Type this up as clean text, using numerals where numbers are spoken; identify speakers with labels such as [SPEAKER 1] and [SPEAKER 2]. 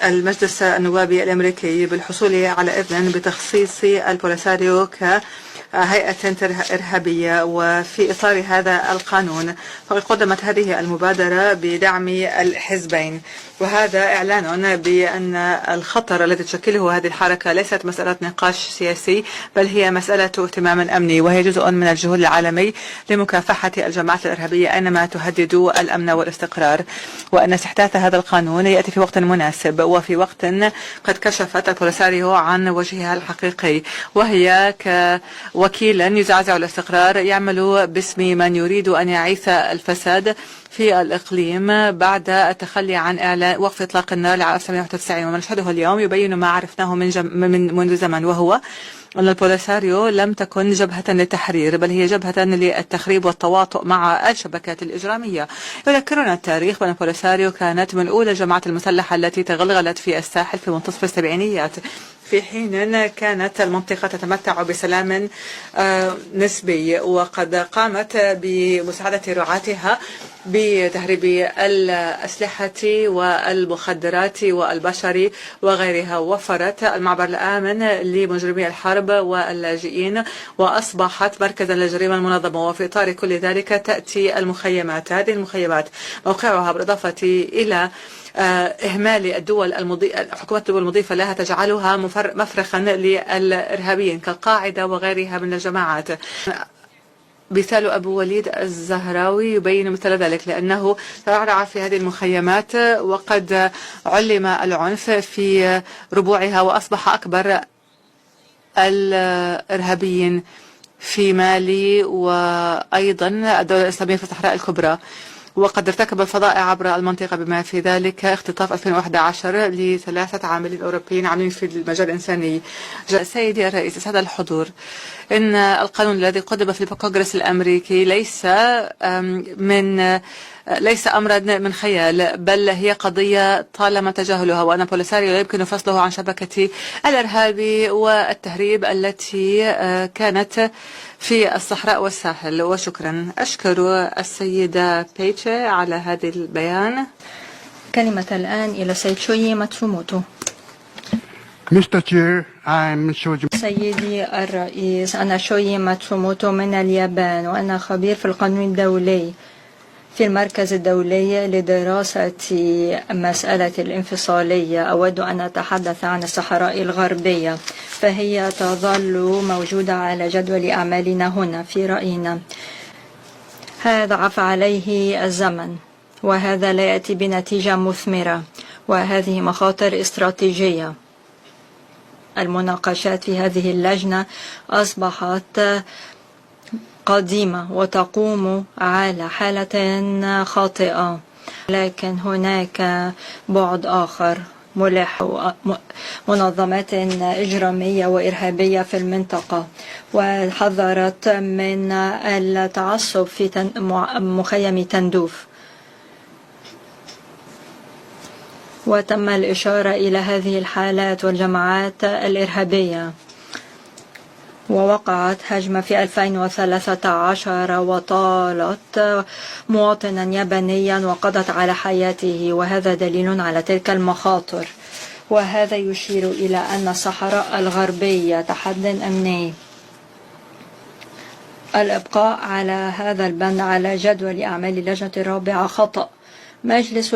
[SPEAKER 1] المجلس النوابي الأمريكي بالحصول على إذن بتخصيص البوليساريو كهيئة إرهابية، وفي إطار هذا القانون فقد قدمت هذه المبادرة بدعم الحزبين، وهذا إعلان بأن الخطر الذي تشكله هذه الحركة ليست مسألة نقاش سياسي، بل هي مسألة اهتمام أمني، وهي جزء من الجهود العالمي لمكافحة الجماعات الإرهابية أينما تهدد الأمن والاستقرار، وأن استحداث هذا القانون يأتي في وقت مناسب وفي وقت قد كشفت البوليساريو عن وجهها الحقيقي، وهي كوكيل يزعزع الاستقرار يعمل باسم من يريد أن يعيث الفساد في الإقليم بعد التخلي عن إعلان وقف إطلاق النار لعام 1991. وما نشهده اليوم يبين ما عرفناه منذ زمن، وهو أن البوليساريو لم تكن جبهة للتحرير، بل هي جبهة للتخريب والتواطؤ مع الشبكات الإجرامية. يذكرنا التاريخ بأن البوليساريو كانت من أولى الجماعات المسلحة التي تغلغلت في الساحل في منتصف السبعينيات، في حين كانت المنطقة تتمتع بسلام نسبي، وقد قامت بمساعدة رعاتها بتهريب الأسلحة والمخدرات والبشر وغيرها، وفرت المعبر الآمن لمجرمي الحرب واللاجئين، وأصبحت مركزا للجريمة المنظمة. وفي إطار كل ذلك تأتي المخيمات، هذه المخيمات موقعها بالإضافة إلى إهمال حكومات الدول المضيفة لها تجعلها مفرخا للإرهابيين كالقاعدة وغيرها من الجماعات. مثال أبو وليد الزهراوي يبين مثل ذلك، لأنه ترعرع في هذه المخيمات وقد علم العنف في ربوعها، وأصبح أكبر الإرهابيين في مالي وأيضا الدولة الإسلامية في الصحراء الكبرى، وقد ارتكب الفضائع عبر المنطقة بما في ذلك اختطاف 2011 ل3 عاملين أوروبيين عاملين في المجال الإنساني. سيدي الرئيس، أسعد الحضور، إن القانون الذي قدم في الكونغرس الأمريكي ليس أمرا من خيال، بل هي قضية طالما تجاهلها، وأن بوليساريو لا يمكن فصله عن شبكة الإرهاب والتهريب التي كانت في الصحراء والساحل. وشكرا. أشكر السيدة بيتشي على هذا البيان.
[SPEAKER 2] كلمة الآن إلى السيد شوي ماتسوموتو. سيدي الرئيس، أنا شوي ماتسوموتو من اليابان، وأنا خبير في القانون الدولي في المركز الدولي لدراسة مسألة الانفصالية. أود أن أتحدث عن الصحراء الغربية، فهي تظل موجودة على جدول أعمالنا هنا. في رأينا هذا عفى عليه الزمن، وهذا لا يأتي بنتيجة مثمرة، وهذه مخاطر استراتيجية. المناقشات في هذه اللجنة أصبحت قديمة وتقوم على حالة خاطئة، لكن هناك بعد آخر ملح منظمات إجرامية وإرهابية في المنطقة، وحذرت من التعصب في مخيم تندوف، وتم الإشارة إلى هذه الحالات والجماعات الإرهابية. ووقعت هجمة في 2013 وطالت مواطنا يابانيا وقضت على حياته، وهذا دليل على تلك المخاطر. وهذا يشير إلى أن الصحراء الغربية تحدي أمني. الإبقاء على هذا البند على جدول أعمال اللجنة الرابعة خطأ. مجلس